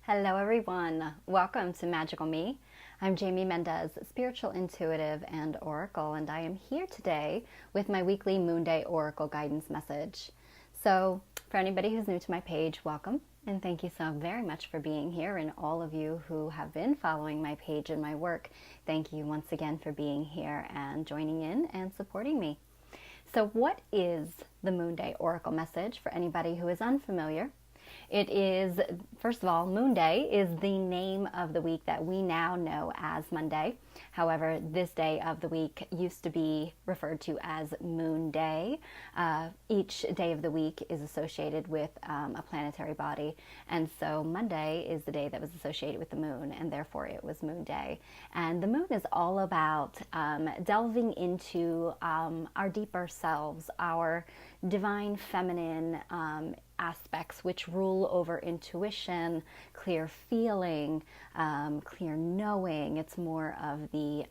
Hello everyone, welcome to Magical Me. I'm Jamie Mendez, spiritual intuitive and oracle, and I am here today with my weekly Moonday Oracle guidance message. So for anybody who's new to my page, welcome, and thank you so very much for being here, and all of you who have been following my page and my work, thank you once again for being here and joining in and supporting me. So what is the Moonday Oracle message for anybody who is unfamiliar? It is, first of all, Moonday is the name of the week that we now know as Monday. However, this day of the week used to be referred to as Moon Day. Each day of the week is associated with a planetary body, and so Monday is the day that was associated with the moon, and therefore it was Moon Day. And the moon is all about delving into our deeper selves, our divine feminine aspects which rule over intuition, clear feeling, clear knowing. It's more of the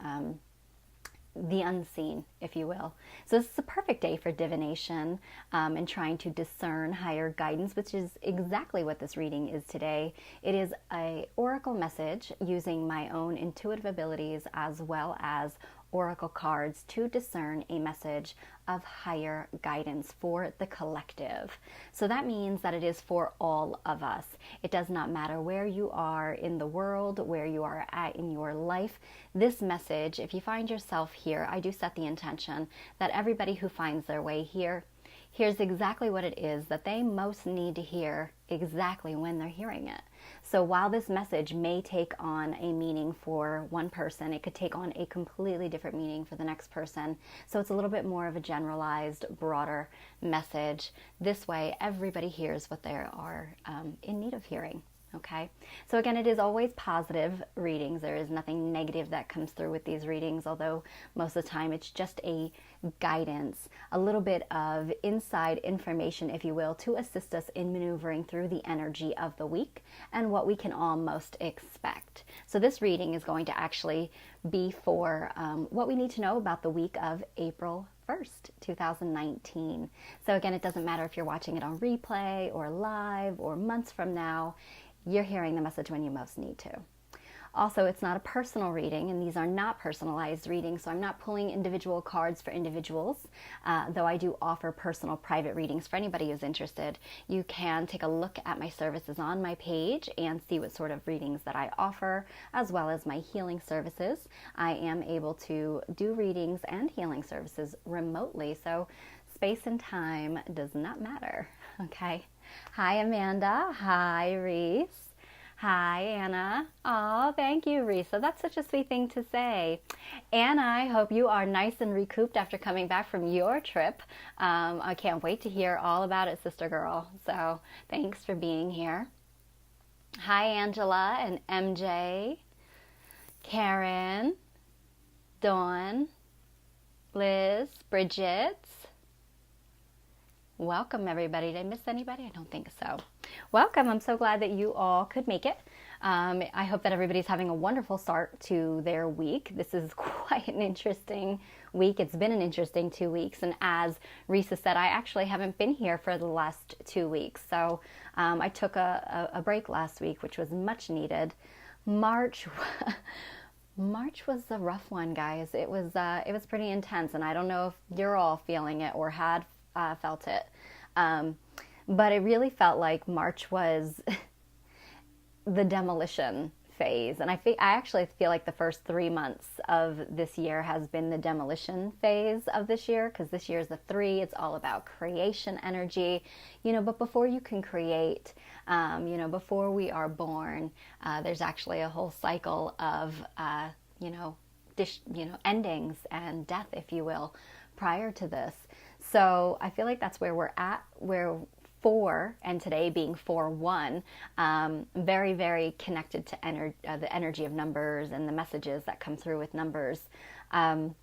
unseen, if you will. So this is a perfect day for divination and trying to discern higher guidance, which is exactly what this reading is today. It is an oracle message using my own intuitive abilities as well as oracle cards to discern a message of higher guidance for the collective. So that means that it is for all of us. It does not matter where you are in the world, where you are at in your life. This message, if you find yourself here, I do set the intention that everybody who finds their way here hears exactly what it is that they most need to hear exactly when they're hearing it. So while this message may take on a meaning for one person, it could take on a completely different meaning for the next person. So it's a little bit more of a generalized, broader message. This way, everybody hears what they are in need of hearing. Okay, so again, it is always positive readings. There is nothing negative that comes through with these readings, although most of the time it's just a guidance, a little bit of inside information, if you will, to assist us in maneuvering through the energy of the week and what we can almost expect. So this reading is going to actually be for what we need to know about the week of April 1st, 2019. So again, it doesn't matter if you're watching it on replay or live or months from now. You're hearing the message when you most need to. Also, it's not a personal reading, and these are not personalized readings, so I'm not pulling individual cards for individuals, though I do offer personal private readings for anybody who's interested. You can take a look at my services on my page and see what sort of readings that I offer, as well as my healing services. I am able to do readings and healing services remotely, so space and time does not matter, okay? Hi, Amanda. Hi, Reese. Hi, Anna. Oh, thank you, Risa. That's such a sweet thing to say. Anna, I hope you are nice and recouped after coming back from your trip. I can't wait to hear all about it, sister girl. So thanks for being here. Hi, Angela and MJ, Karen, Dawn, Liz, Bridget. Welcome, everybody. Did I miss anybody? I don't think so. Welcome. I'm so glad that you all could make it. I hope that everybody's having a wonderful start to their week. This is quite an interesting week. It's been an interesting 2 weeks. And as Risa said, I actually haven't been here for the last 2 weeks. So I took a break last week, which was much needed. March was a rough one, guys. It was pretty intense. And I don't know if you're all feeling it or had felt it. But it really felt like March was the demolition phase. And I actually feel like the first 3 months of this year has been the demolition phase of this year, because this year is the 3. It's all about creation energy, but before you can create, before we are born, there's actually a whole cycle of, endings and death, if you will, prior to this. So I feel like that's where we're at, where 4, and today being 4-1, very, very connected to the energy of numbers and the messages that come through with numbers. And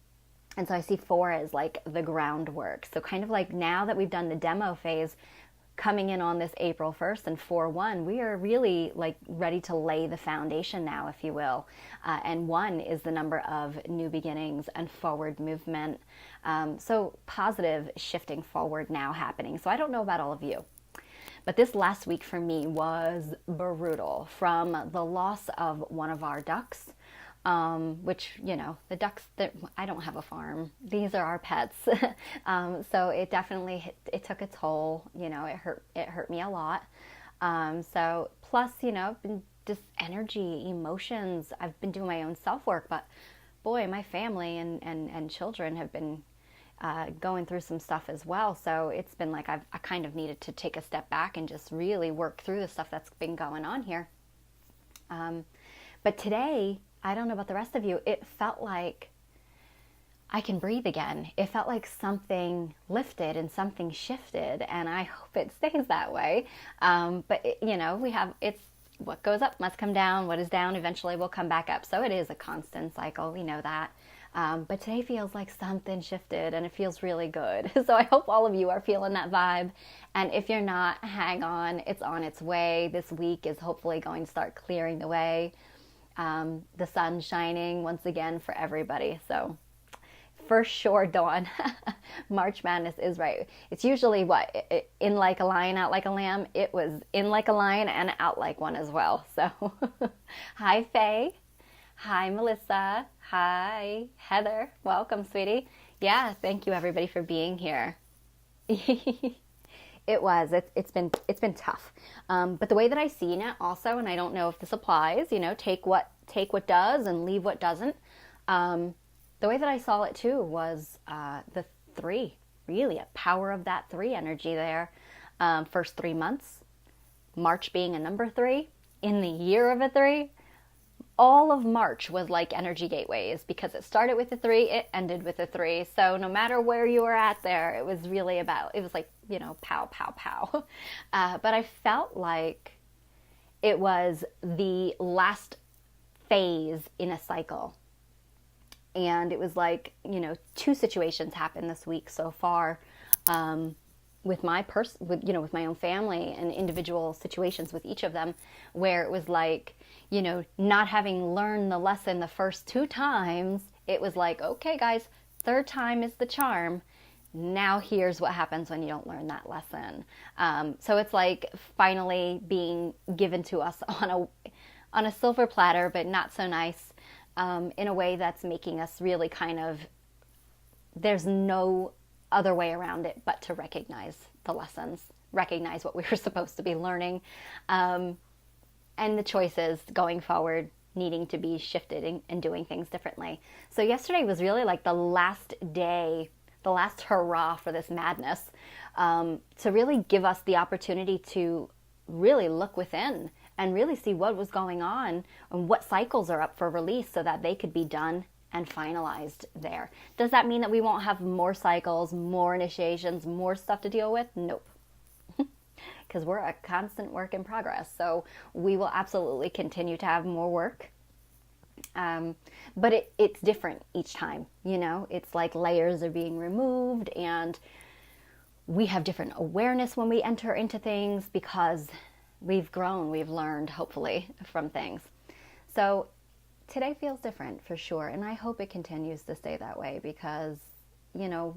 so I see 4 as like the groundwork. So kind of like now that we've done the demo phase, coming in on this April 1st and 4-1, we are really like ready to lay the foundation now, if you will. And 1 is the number of new beginnings and forward movement. So positive shifting forward now happening. So I don't know about all of you, But this last week for me was brutal, from the loss of one of our ducks, which, you know, the ducks, that I don't have a farm. These are our pets. So it definitely, it took a toll. You know, it hurt me a lot. So plus, you know, been just energy, emotions. I've been doing my own self-work, but boy, my family and children have been going through some stuff as well. So it's been like I kind of needed to take a step back and just really work through the stuff that's been going on here. But today, I don't know about the rest of you, it felt like I can breathe again. It felt like something lifted and something shifted, and I hope it stays that way. But you know, it's what goes up must come down. What is down eventually will come back up. So it is a constant cycle. We know that. But today feels like something shifted, and it feels really good. So I hope all of you are feeling that vibe. And if you're not, hang on. It's on its way. This week is hopefully going to start clearing the way. The sun's shining once again for everybody. So for sure, Dawn, March Madness is right. It's usually in like a lion, out like a lamb. It was in like a lion and out like one as well. So hi, Faye. Hi, Melissa. Hi, Heather. Welcome, sweetie. Yeah, thank you everybody for being here. It's been tough. But the way that I see it also, and I don't know if this applies, you know, take what does and leave what doesn't. The way that I saw it too was the 3, really a power of that 3 energy there. First 3 months, March being a number 3, in the year of a 3. All of March was like energy gateways, because it started with a 3, it ended with a 3. So no matter where you were at there, it was really it was like, you know, pow, pow, pow. But I felt like it was the last phase in a cycle. And it was like, you know, 2 situations happened this week so far, with my with my own family, and individual situations with each of them, where it was like, you know, not having learned the lesson the first 2 times, it was like, okay guys, 3rd time is the charm. Now here's what happens when you don't learn that lesson. So it's like finally being given to us on a silver platter, but not so nice, in a way that's making us really kind of, there's no other way around it but to recognize the lessons, recognize what we were supposed to be learning, and the choices going forward needing to be shifted and doing things differently. So yesterday was really like the last day, the last hurrah for this madness, to really give us the opportunity to really look within and really see what was going on and what cycles are up for release, so that they could be done and finalized there. Does that mean that we won't have more cycles, more initiations, more stuff to deal with? Nope. Because we're a constant work in progress. So we will absolutely continue to have more work. But it's different each time, you know? It's like layers are being removed, and we have different awareness when we enter into things, because we've grown, we've learned, hopefully, from things. So today feels different for sure, and I hope it continues to stay that way, because, you know,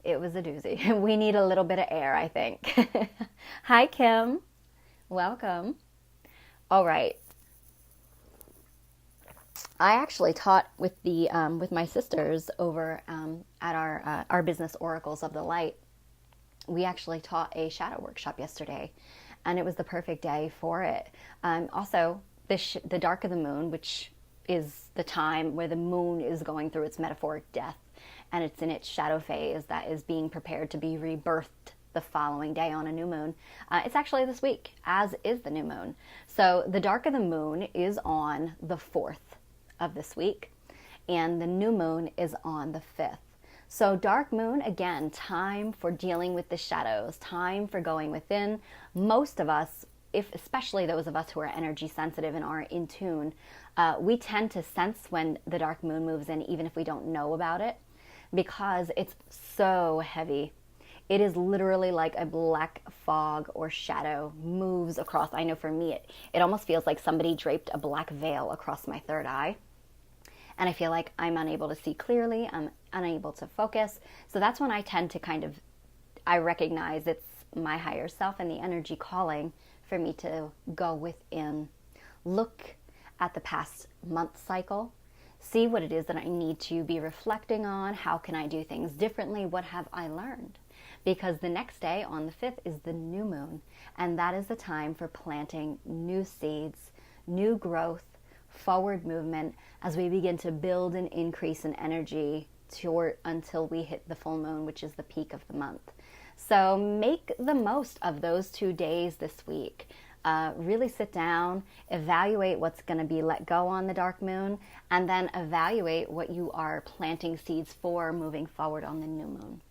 it was a doozy. We need a little bit of air, I think. Hi, Kim. Welcome. All right. I actually taught with with my sisters over at our business Oracles of the Light. We actually taught a shadow workshop yesterday, and it was the perfect day for it. Also, the dark of the moon, which is the time where the moon is going through its metaphoric death, and it's in its shadow phase that is being prepared to be rebirthed the following day on a new moon. It's actually this week, as is the new moon. So the dark of the moon is on the 4th of this week, and the new moon is on the 5th. So dark moon, again, time for dealing with the shadows, time for going within. Most of us, especially those of us who are energy sensitive and are in tune, we tend to sense when the dark moon moves in, even if we don't know about it, because it's so heavy. It is literally like a black fog or shadow moves across. I know for me, it almost feels like somebody draped a black veil across my 3rd eye. And I feel like I'm unable to see clearly. I'm unable to focus. So that's when I tend to I recognize it's my higher self and the energy calling for me to go within, look at the past month cycle, see what it is that I need to be reflecting on. How can I do things differently? What have I learned? Because the next day on the 5th is the new moon, and that is the time for planting new seeds, new growth, forward movement as we begin to build an increase in energy until we hit the full moon, which is the peak of the month. So make the most of those 2 days this week. Really sit down, evaluate what's going to be let go on the dark moon, and then evaluate what you are planting seeds for moving forward on the new moon.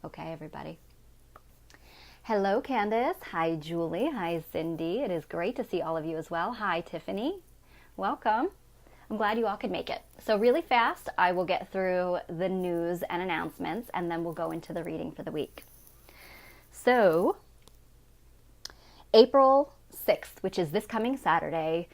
Okay, everybody? Hello, Candace. Hi, Julie. Hi, Cindy. It is great to see all of you as well. Hi, Tiffany. Welcome. I'm glad you all could make it. So really fast, I will get through the news and announcements, and then we'll go into the reading for the week. So, April 6th, which is this coming Saturday,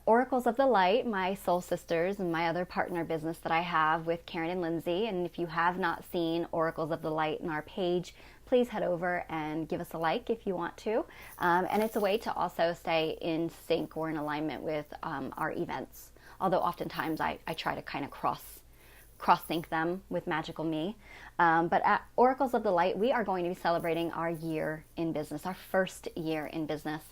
Oracles of the Light, my soul sisters and my other partner business that I have with Karen and Lindsay. And if you have not seen Oracles of the Light in our page, please head over and give us a like if you want to. And it's a way to also stay in sync or in alignment with our events. Although oftentimes I try to kind of cross-sync them with Magical Me. But at Oracles of the Light, we are going to be celebrating our year in business, our first year in business.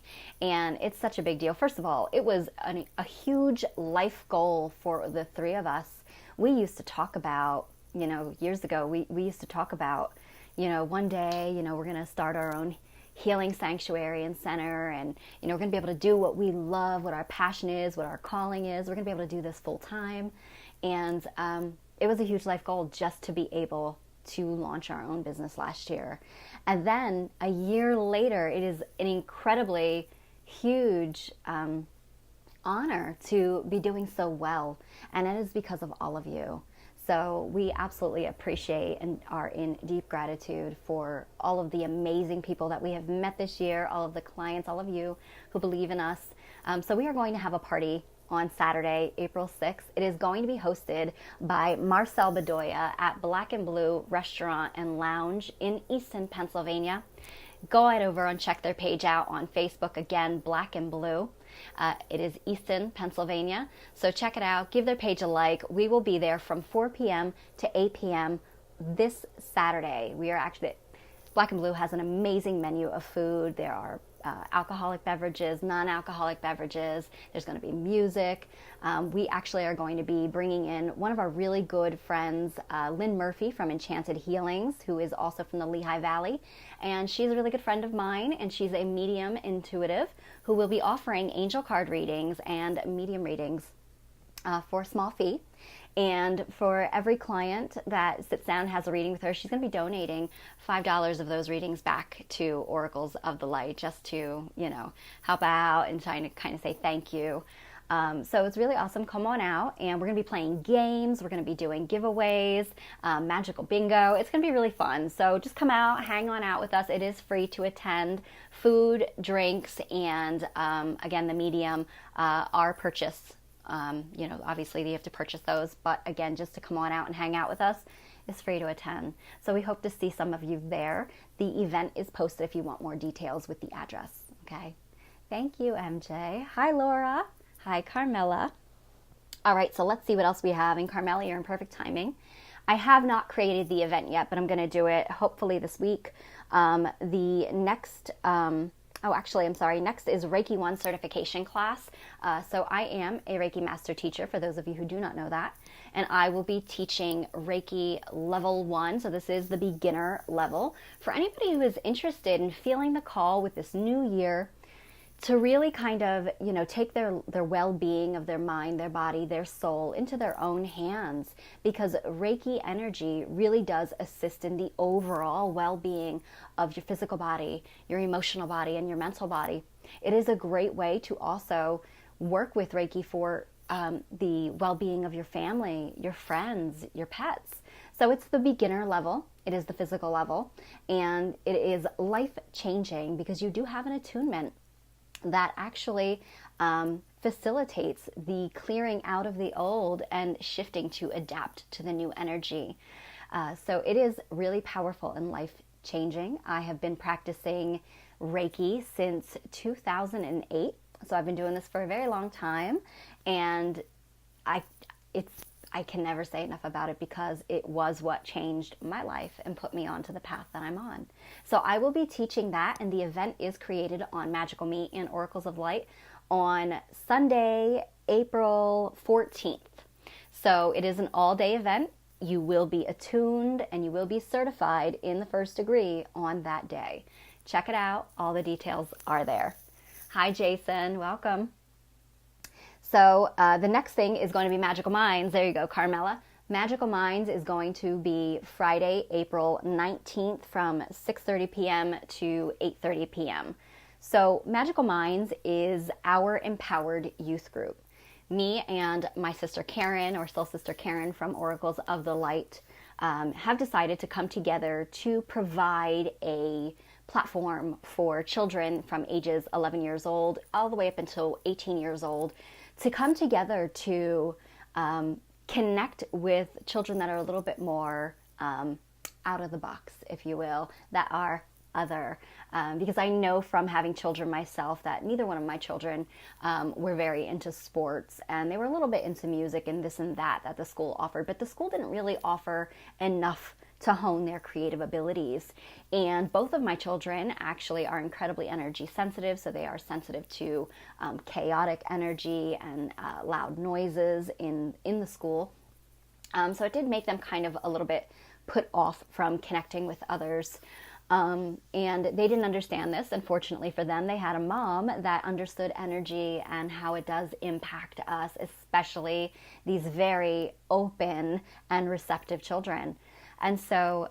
And it's such a big deal. First of all, it was a huge life goal for the three of us. We used to talk about, years ago, we used to talk about, one day, we're going to start our own healing sanctuary and center, and we're going to be able to do what we love, what our passion is, what our calling is. We're going to be able to do this full time. And it was a huge life goal just to be able to launch our own business last year. And then a year later, it is an incredibly huge honor to be doing so well. And it is because of all of you. So we absolutely appreciate and are in deep gratitude for all of the amazing people that we have met this year, all of the clients, all of you who believe in us. So we are going to have a party on Saturday, April 6th. It is going to be hosted by Marcel Bedoya at Black and Blue Restaurant and Lounge in Easton, Pennsylvania. Go right over and check their page out on Facebook. Again, Black and Blue. It is Easton, Pennsylvania. So check it out. Give their page a like. We will be there from 4 p.m. to 8 p.m. this Saturday. We are actually, Black and Blue has an amazing menu of food. There are alcoholic beverages, non-alcoholic beverages. There's going to be music. We actually are going to be bringing in one of our really good friends, Lynn Murphy from Enchanted Healings, who is also from the Lehigh Valley. And she's a really good friend of mine, and she's a medium intuitive who will be offering angel card readings and medium readings for a small fee. And for every client that sits down and has a reading with her, she's going to be donating $5 of those readings back to Oracles of the Light, just to, help out and trying to kind of say thank you. So it's really awesome. Come on out, and we're going to be playing games. We're going to be doing giveaways, magical bingo. It's going to be really fun. So just come out, hang on out with us. It is free to attend. Food, drinks, and again, the medium are purchased. Obviously you have to purchase those, but again, just to come on out and hang out with us is free to attend. So we hope to see some of you there. The event is posted if you want more details with the address. Okay. Thank you, MJ. Hi, Laura. Hi, Carmela. All right, so let's see what else we have. And Carmela, you're in perfect timing. I have not created the event yet, but I'm going to do it hopefully this week. The next... next is Reiki 1 certification class. So I am a Reiki master teacher, for those of you who do not know that. And I will be teaching Reiki Level 1. So this is the beginner level. For anybody who is interested in feeling the call with this new year to really kind of, take their well-being of their mind, their body, their soul into their own hands, because Reiki energy really does assist in the overall well-being of your physical body, your emotional body, and your mental body. It is a great way to also work with Reiki for the well-being of your family, your friends, your pets. So it's the beginner level, it is the physical level, and it is life-changing because you do have an attunement that actually facilitates the clearing out of the old and shifting to adapt to the new energy. So it is really powerful and changing. I have been practicing Reiki since 2008. So I've been doing this for a very long time, and I can never say enough about it because it was what changed my life and put me onto the path that I'm on. So I will be teaching that, and the event is created on Magical Me and Oracles of Light on Sunday, April 14th. So it is an all-day event. You will be attuned and you will be certified in the first degree on that day. Check it out. All the details are there. Hi, Jason. Welcome. So the next thing is going to be Magical Minds. There you go, Carmela. Magical Minds is going to be Friday, April 19th from 6:30 p.m. to 8:30 p.m. So Magical Minds is our empowered youth group. Me and my sister Karen, or Soul Sister Karen from Oracles of the Light, have decided to come together to provide a platform for children from ages 11 years old all the way up until 18 years old to come together to connect with children that are a little bit more out of the box, if you will, that are other. Because I know from having children myself that neither one of my children were very into sports, and they were a little bit into music and this and that the school offered, but the school didn't really offer enough to hone their creative abilities. And both of my children actually are incredibly energy sensitive, so they are sensitive to chaotic energy and loud noises in the school. So it did make them kind of a little bit put off from connecting with others. And they didn't understand this. Unfortunately for them, they had a mom that understood energy and how it does impact us, especially these very open and receptive children. And so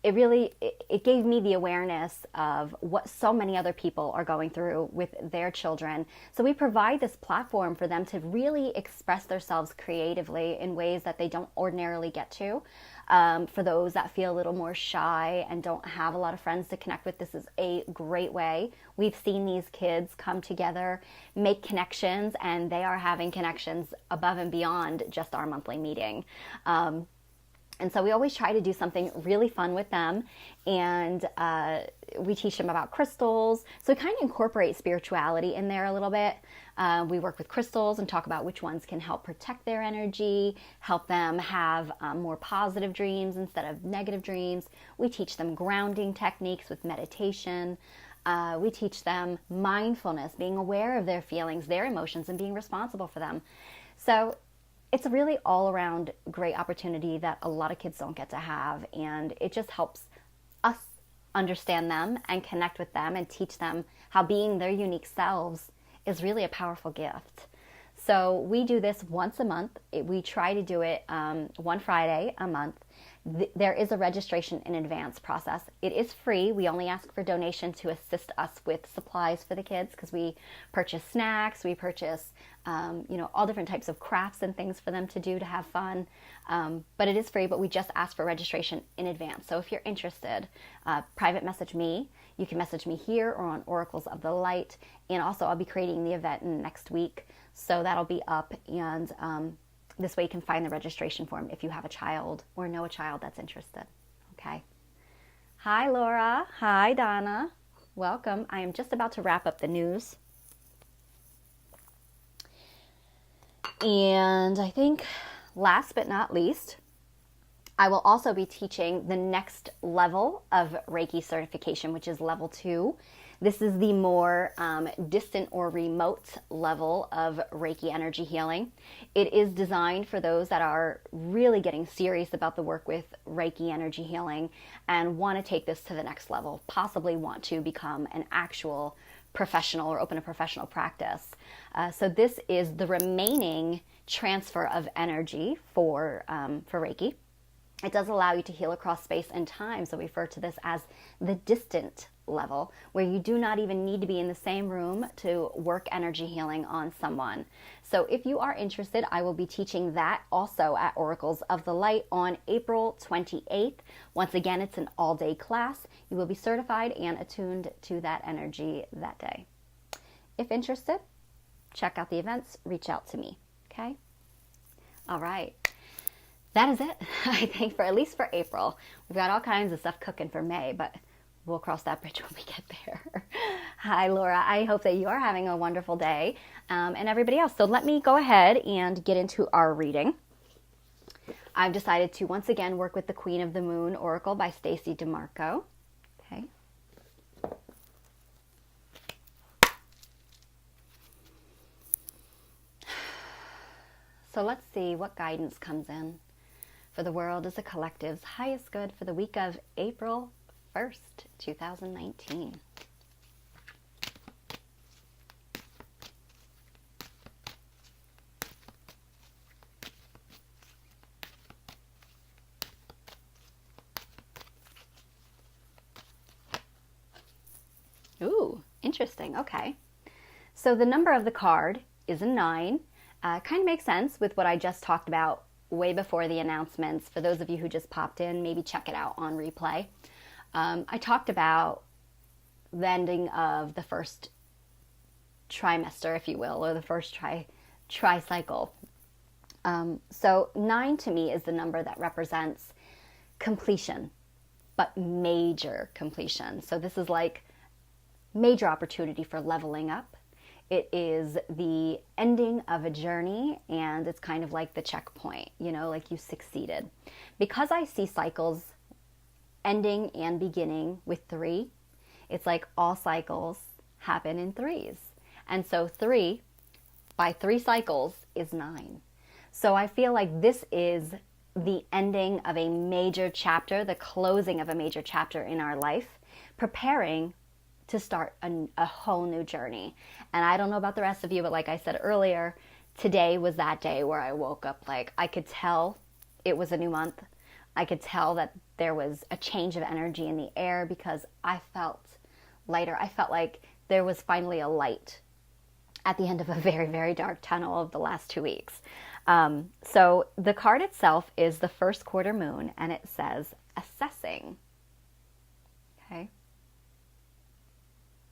it gave me the awareness of what so many other people are going through with their children. So we provide this platform for them to really express themselves creatively in ways that they don't ordinarily get to. For those that feel a little more shy and don't have a lot of friends to connect with, this is a great way. We've seen these kids come together, make connections, and they are having connections above and beyond just our monthly meeting. And so we always try to do something really fun with them, and we teach them about crystals. So we kind of incorporate spirituality in there a little bit. We work with crystals and talk about which ones can help protect their energy, help them have more positive dreams instead of negative dreams. We teach them grounding techniques with meditation. We teach them mindfulness, being aware of their feelings, their emotions, and being responsible for them. So it's a really all-around great opportunity that a lot of kids don't get to have, and it just helps us understand them and connect with them and teach them how being their unique selves is really a powerful gift. So we do this once a month. We try to do it one Friday a month. There is a registration in advance process. It is free. We only ask for donation to assist us with supplies for the kids, because we purchase snacks, we purchase all different types of crafts and things for them to do to have fun. But it is free, but we just ask for registration in advance. So if you're interested, private message me. You can message me here or on Oracles of the Light. And also I'll be creating the event next week, so that'll be up, and this way you can find the registration form if you have a child or know a child that's interested. Okay. Hi, Laura. Hi, Donna. Welcome. I am just about to wrap up the news. And I think last but not least, I will also be teaching the next level of Reiki certification, which is level 2. This is the more distant or remote level of Reiki energy healing. It is designed for those that are really getting serious about the work with Reiki energy healing and want to take this to the next level, possibly want to become an actual professional or open a professional practice. So this is the remaining transfer of energy for Reiki. It does allow you to heal across space and time, so we refer to this as the distant level, where you do not even need to be in the same room to work energy healing on someone. So if you are interested, I will be teaching that also at Oracles of the Light on April 28th. Once again, it's an all-day class. You will be certified and attuned to that energy that day. If interested, check out the events, reach out to me, okay? All right. that is it, I think, for at least for April. We've got all kinds of stuff cooking for May, but we'll cross that bridge when we get there. Hi, Laura. I hope that you are having a wonderful day, and everybody else. So let me go ahead and get into our reading. I've decided to once again work with the Queen of the Moon Oracle by Stacey DeMarco. Okay. So let's see what guidance comes in for the world as a collective's highest good for the week of April 1st, 2019. Ooh, interesting. Okay. So the number of the card is a 9. Kind of makes sense with what I just talked about way before the announcements. For those of you who just popped in, maybe check it out on replay. I talked about the ending of the first trimester, if you will, or the first tri-cycle. So 9 to me is the number that represents completion, but major completion. So this is like major opportunity for leveling up. It is the ending of a journey, and it's kind of like the checkpoint, you know, like you succeeded. Because I see cycles ending and beginning with 3, it's like all cycles happen in 3s. And so 3 by 3 cycles is 9. So I feel like this is the ending of a major chapter, the closing of a major chapter in our life, preparing to start a whole new journey. And I don't know about the rest of you, but like I said earlier, today was that day where I woke up like I could tell it was a new month. I could tell that there was a change of energy in the air because I felt lighter. I felt like there was finally a light at the end of a very, very dark tunnel of the last 2 weeks. So the card itself is the first quarter moon, and it says assessing. Okay.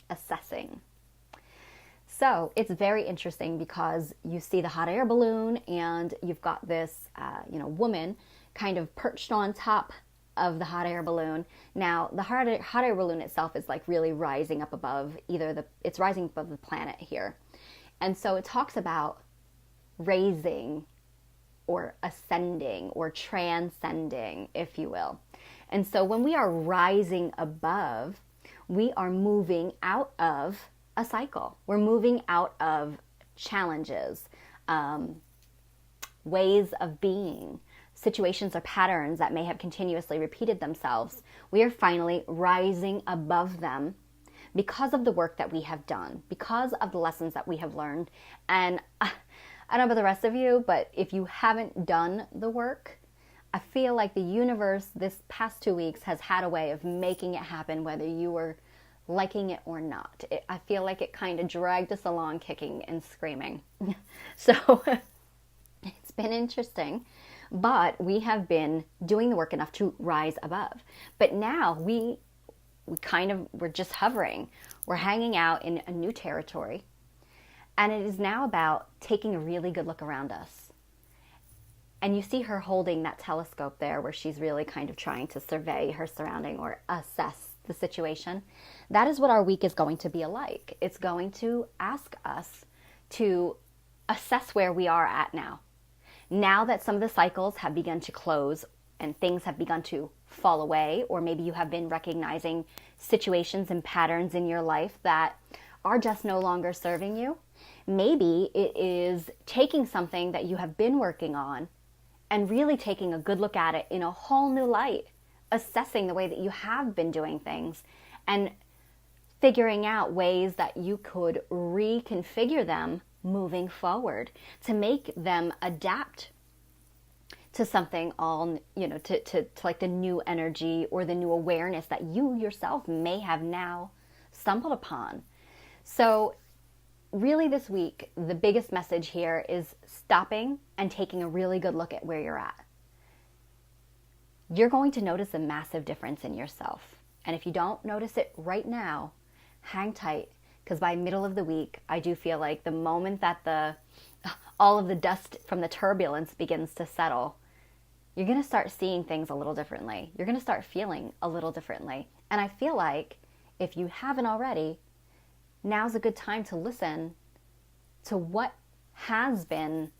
Assessing. So it's very interesting because you see the hot air balloon, and you've got this, woman kind of perched on top of the hot air balloon. Now, the hot air balloon itself is like really rising up above it's rising above the planet here. And so it talks about raising or ascending or transcending, if you will. And so when we are rising above, we are moving out of a cycle. We're moving out of challenges, ways of being, situations or patterns that may have continuously repeated themselves. We are finally rising above them because of the work that we have done, because of the lessons that we have learned. And I don't know about the rest of you, but if you haven't done the work, I feel like the universe this past 2 weeks has had a way of making it happen, whether you were liking it or not. I feel like it kind of dragged us along kicking and screaming. So it's been interesting, but we have been doing the work enough to rise above. But now we're just hovering. We're hanging out in a new territory. And it is now about taking a really good look around us. And you see her holding that telescope there where she's really kind of trying to survey her surrounding or assess the situation. That is what our week is going to be like. It's going to ask us to assess where we are at now. Now that some of the cycles have begun to close and things have begun to fall away, or maybe you have been recognizing situations and patterns in your life that are just no longer serving you. Maybe it is taking something that you have been working on and really taking a good look at it in a whole new light, assessing the way that you have been doing things and figuring out ways that you could reconfigure them moving forward to make them adapt to something to like the new energy or the new awareness that you yourself may have now stumbled upon. So really this week, the biggest message here is stopping and taking a really good look at where you're at. You're going to notice a massive difference in yourself. And if you don't notice it right now, hang tight, because by middle of the week, I do feel like the moment that all of the dust from the turbulence begins to settle, you're going to start seeing things a little differently. You're going to start feeling a little differently. And I feel like if you haven't already, now's a good time to listen to what has been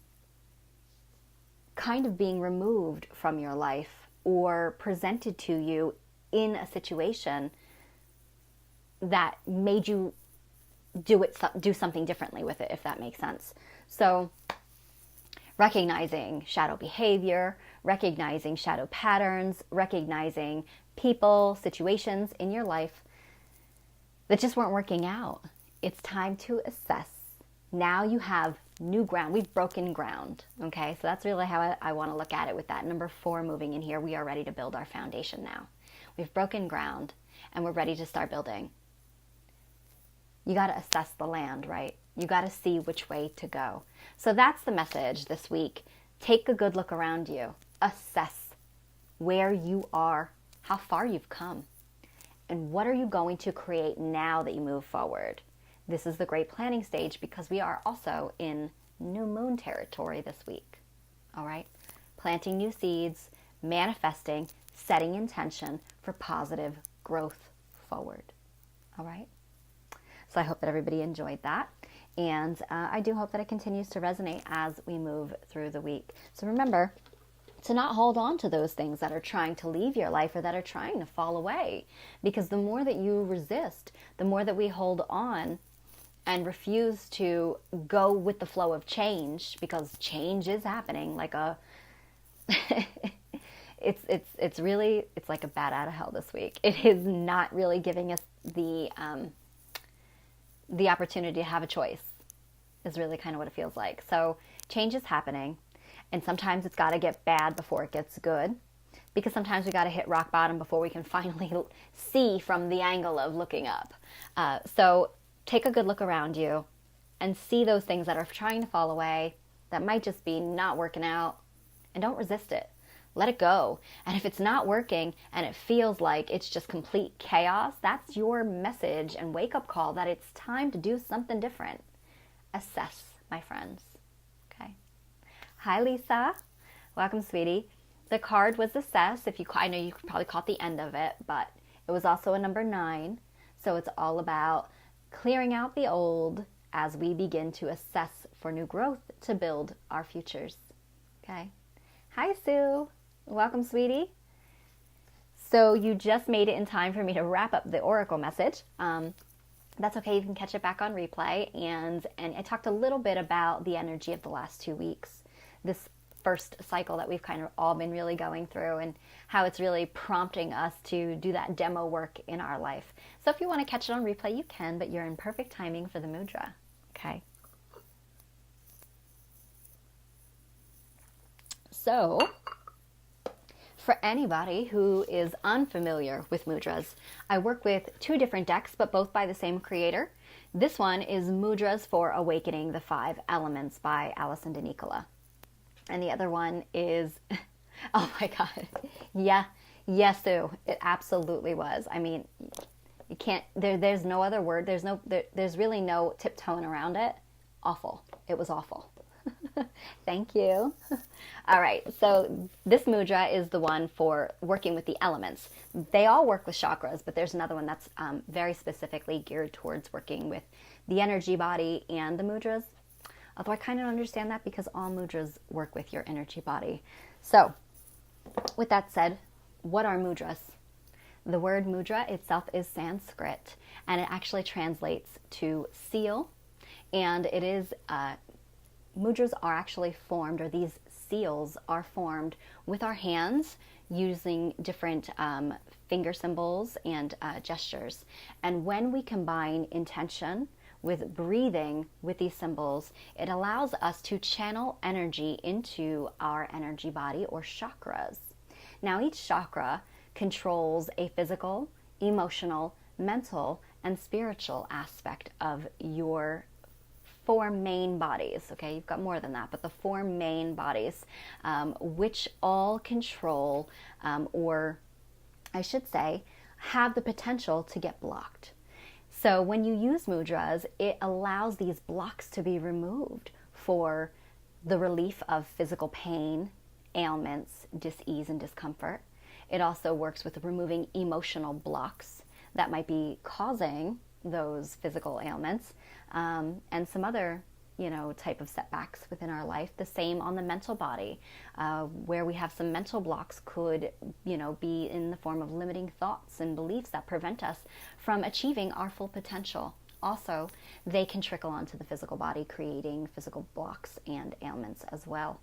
kind of being removed from your life or presented to you in a situation that made you do something differently with it, if that makes sense. So recognizing shadow behavior, recognizing shadow patterns, recognizing people, situations in your life that just weren't working out. It's time to assess. Now you have new ground. We've broken ground. Okay, so that's really how I want to look at it with that number 4 moving in here. We are ready to build our foundation now. We've broken ground and we're ready to start building. You got to assess the land, right? You got to see which way to go. So that's the message this week. Take a good look around you. Assess where you are, how far you've come, and what are you going to create now that you move forward. This is the great planning stage because we are also in new moon territory this week. All right? Planting new seeds, manifesting, setting intention for positive growth forward. All right? So I hope that everybody enjoyed that. And I do hope that it continues to resonate as we move through the week. So remember to not hold on to those things that are trying to leave your life or that are trying to fall away. Because the more that you resist, the more that we hold on and refuse to go with the flow of change, because change is happening like a it's like a bat out of hell this week. It is not really giving us the opportunity to have a choice, is really kind of what it feels like. So change is happening, and sometimes it's got to get bad before it gets good, because sometimes we got to hit rock bottom before we can finally see from the angle of looking up. So take a good look around you and see those things that are trying to fall away, that might just be not working out, and don't resist it. Let it go. And if it's not working and it feels like it's just complete chaos, that's your message and wake-up call that it's time to do something different. Assess, my friends. Okay. Hi, Lisa. Welcome, sweetie. The card was assess. I know you probably caught the end of it, but it was also a number 9. So it's all about clearing out the old as we begin to assess for new growth to build our futures. Okay. Hi, Sue. Welcome, sweetie. So you just made it in time for me to wrap up the Oracle message. That's okay. You can catch it back on replay. And I talked a little bit about the energy of the last 2 weeks, this first cycle that we've kind of all been really going through, and how it's really prompting us to do that demo work in our life. So if you want to catch it on replay, you can, but you're in perfect timing for the mudra. Okay. So for anybody who is unfamiliar with mudras, I work with 2 different decks, but both by the same creator. This one is Mudras for Awakening the 5 Elements by Alison de Nicola. And the other one is, oh my God, yes, Sue, it absolutely was. I mean, you can't, there's no other word, there's really no tiptoeing around it. Awful. It was awful. Thank you. All right, so this mudra is the one for working with the elements. They all work with chakras, but there's another one that's very specifically geared towards working with the energy body and the mudras. Although I kind of understand that because all mudras work with your energy body. So with that said, what are mudras? The word mudra itself is Sanskrit, and it actually translates to seal, and it is mudras are actually formed, or these seals are formed with our hands using different finger symbols and gestures. And when we combine intention with breathing with these symbols, it allows us to channel energy into our energy body or chakras. Now, each chakra controls a physical, emotional, mental, and spiritual aspect of your 4 main bodies. Okay, you've got more than that, but the 4 main bodies, which all control, or I should say, have the potential to get blocked. So when you use mudras, it allows these blocks to be removed for the relief of physical pain ailments, dis-ease, and discomfort. It also works with removing emotional blocks that might be causing those physical ailments, and some other type of setbacks within our life. The same on the mental body, where we have some mental blocks could, be in the form of limiting thoughts and beliefs that prevent us from achieving our full potential. Also, they can trickle onto the physical body, creating physical blocks and ailments as well.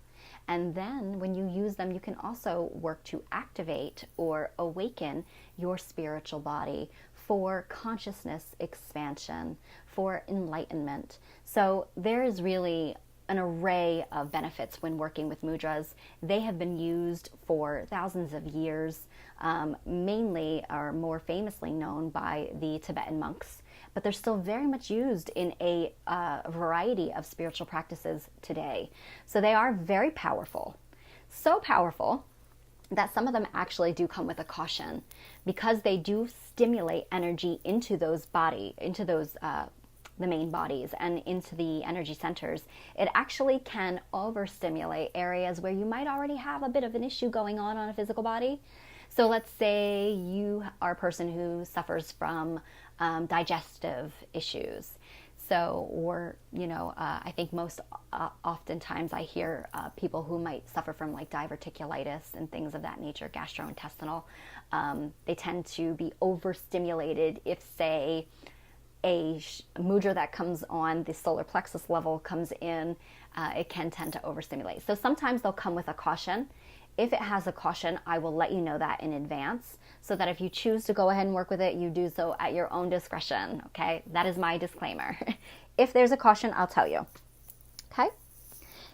And then when you use them, you can also work to activate or awaken your spiritual body for consciousness expansion, for enlightenment. So there is really an array of benefits when working with mudras. They have been used for thousands of years, mainly or more famously known by the Tibetan monks, but they're still very much used in a variety of spiritual practices today. So they are very powerful, so powerful that some of them actually do come with a caution, because they do stimulate energy into those the main bodies and into the energy centers. It actually can overstimulate areas where you might already have a bit of an issue going on a physical body. So let's say you are a person who suffers from digestive issues. So, or, I think most oftentimes I hear people who might suffer from like diverticulitis and things of that nature, gastrointestinal. They tend to be overstimulated if, say, a mudra that comes on the solar plexus level comes in, it can tend to overstimulate. So sometimes they'll come with a caution. If it has a caution, I will let you know that in advance, so that if you choose to go ahead and work with it, you do so at your own discretion, okay? That is my disclaimer. If there's a caution, I'll tell you, okay?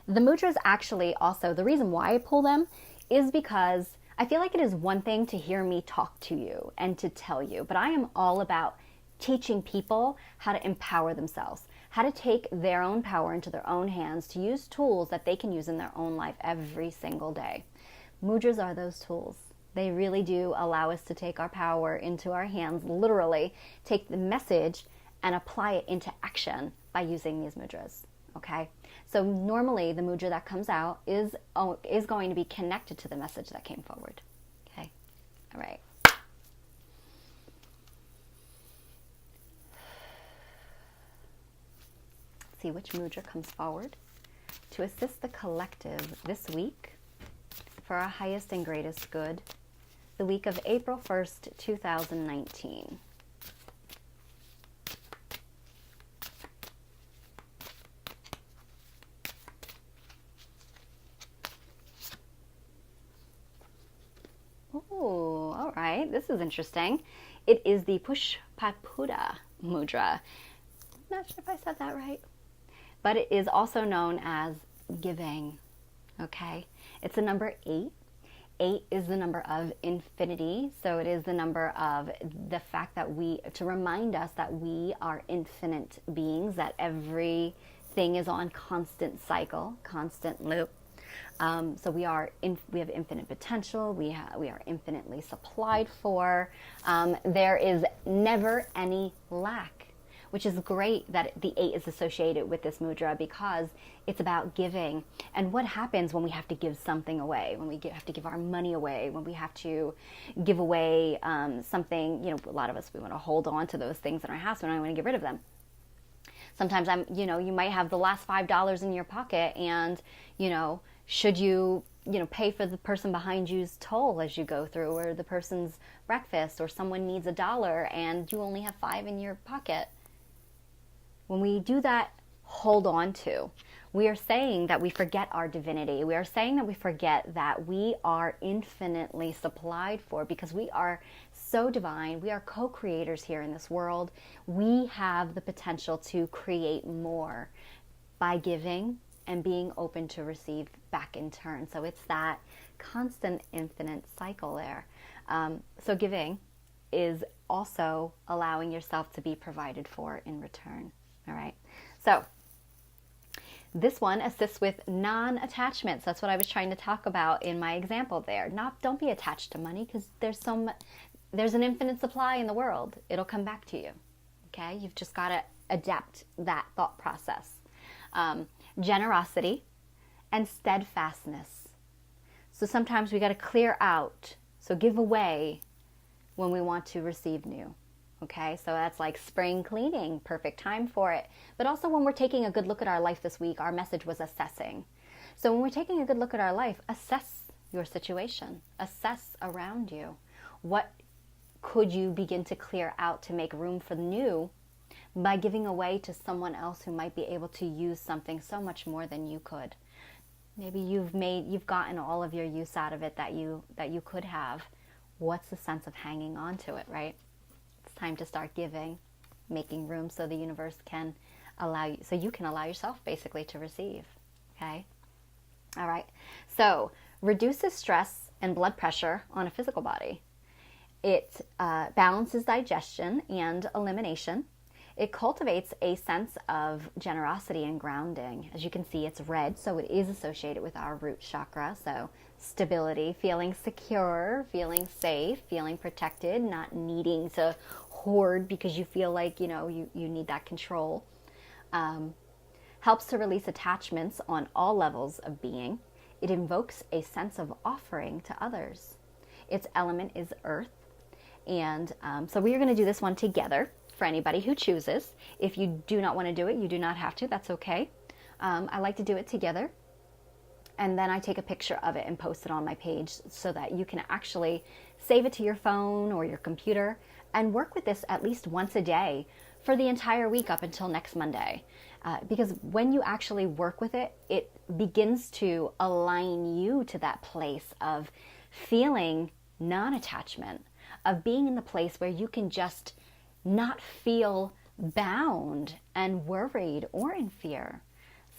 The mudras actually also, the reason why I pull them is because I feel like it is one thing to hear me talk to you and to tell you, but I am all about teaching people how to empower themselves, how to take their own power into their own hands, to use tools that they can use in their own life every single day. Mudras are those tools. They really do allow us to take our power into our hands, literally take the message and apply it into action by using these mudras, okay? So normally the mudra that comes out is going to be connected to the message that came forward, okay? All right. See which mudra comes forward to assist the collective this week for our highest and greatest good, the week of April 1st, 2019. Oh, all right. This is interesting. It is the Pushpapuda mudra. Not sure if I said that right. But it is also known as giving, okay? It's a number 8. 8 is the number of infinity, so it is the number of the fact that to remind us that we are infinite beings, that everything is on constant cycle, constant loop. So we have infinite potential, we are infinitely supplied for. There is never any lack, which is great that the 8 is associated with this mudra, because it's about giving. And what happens when we have to give something away, when we have to give our money away, when we have to give away something, a lot of us, we want to hold on to those things in our house, we don't want to get rid of them. Sometimes you might have the last $5 in your pocket, and, should you, pay for the person behind you's toll as you go through, or the person's breakfast, or someone needs $1 and you only have $5 in your pocket. When we do that, hold on to, we are saying that we forget our divinity. We are saying that we forget that we are infinitely supplied for, because we are so divine. We are co-creators here in this world. We have the potential to create more by giving and being open to receive back in turn. So it's that constant infinite cycle there. So giving is also allowing yourself to be provided for in return. All right. So this one assists with non-attachments. That's what I was trying to talk about in my example there. Don't be attached to money, because there's an infinite supply in the world. It'll come back to you. Okay. You've just got to adapt that thought process. Generosity and steadfastness. So sometimes we got to clear out, so give away when we want to receive new. Okay, so that's like spring cleaning, perfect time for it. But also when we're taking a good look at our life this week, our message was assessing. So when we're taking a good look at our life, assess your situation, assess around you. What could you begin to clear out to make room for the new by giving away to someone else who might be able to use something so much more than you could? Maybe you've gotten all of your use out of it that you could have. What's the sense of hanging on to it, right? It's time to start giving, making room so the universe can allow you, so you can allow yourself basically to receive. Okay? All right. So, reduces stress and blood pressure on a physical body. It balances digestion and elimination. It cultivates a sense of generosity and grounding. As you can see, it's red, so it is associated with our root chakra. So stability, feeling secure, feeling safe, feeling protected, not needing to hoard because you feel like, you need that control. Helps to release attachments on all levels of being. It invokes a sense of offering to others. Its element is earth. And so we are going to do this one together for anybody who chooses. If you do not want to do it, you do not have to. That's okay. I like to do it together. And then I take a picture of it and post it on my page so that you can actually save it to your phone or your computer and work with this at least once a day for the entire week up until next Monday. Because when you actually work with it, it begins to align you to that place of feeling non-attachment, of being in the place where you can just not feel bound and worried or in fear.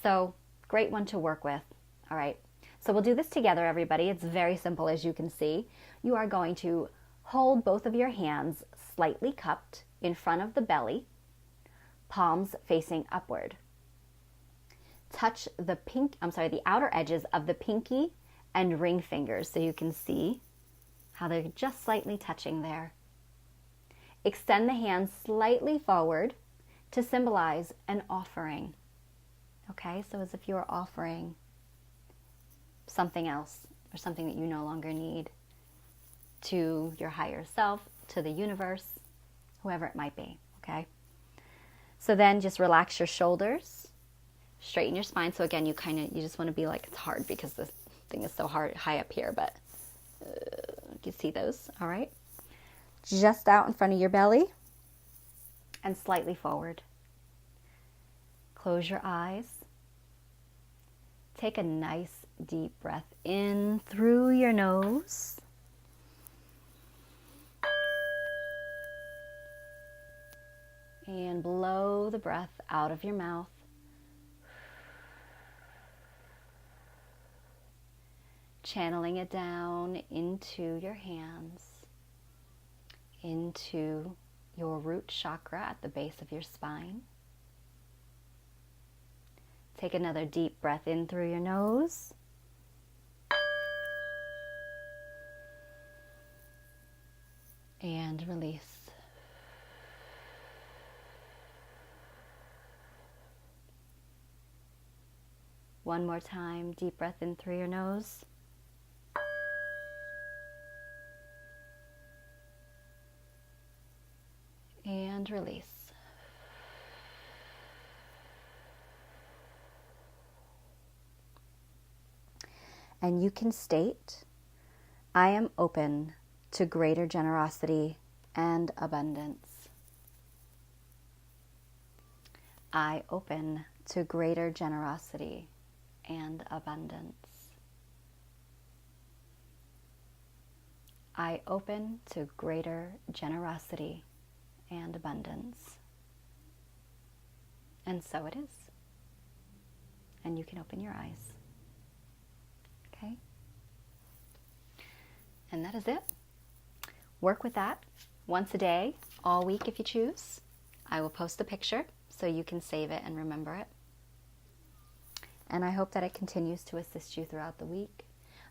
So, great one to work with. All right. So we'll do this together, everybody. It's very simple, as you can see. You are going to hold both of your hands slightly cupped in front of the belly, palms facing upward. Touch the outer edges of the pinky and ring fingers so you can see how they're just slightly touching there. Extend the hands slightly forward to symbolize an offering. Okay, so as if you were offering something else or something that you no longer need to your higher self, to the universe, whoever it might be, okay? So then just relax your shoulders, straighten your spine. So again, you just want to be like, it's hard because this thing is so high up here, but you can see those, all right? Just out in front of your belly and slightly forward. Close your eyes. Take a nice deep breath in through your nose. And blow the breath out of your mouth. Channeling it down into your hands, into your root chakra at the base of your spine. Take another deep breath in through your nose. And release. One more time, deep breath in through your nose. And release. And you can state, I am open to greater generosity and abundance. I open to greater generosity and abundance. I open to greater generosity and abundance. And so it is. And you can open your eyes. Okay? And that is it. Work with that once a day, all week if you choose. I will post a picture so you can save it and remember it. And I hope that it continues to assist you throughout the week.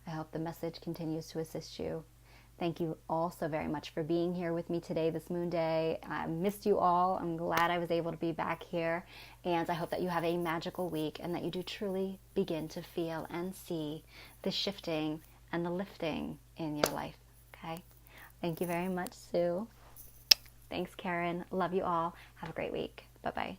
I hope the message continues to assist you. Thank you all so very much for being here with me today, this moon day. I missed you all. I'm glad I was able to be back here. And I hope that you have a magical week and that you do truly begin to feel and see the shifting and the lifting in your life. Okay? Thank you very much, Sue. Thanks, Karen. Love you all. Have a great week. Bye-bye.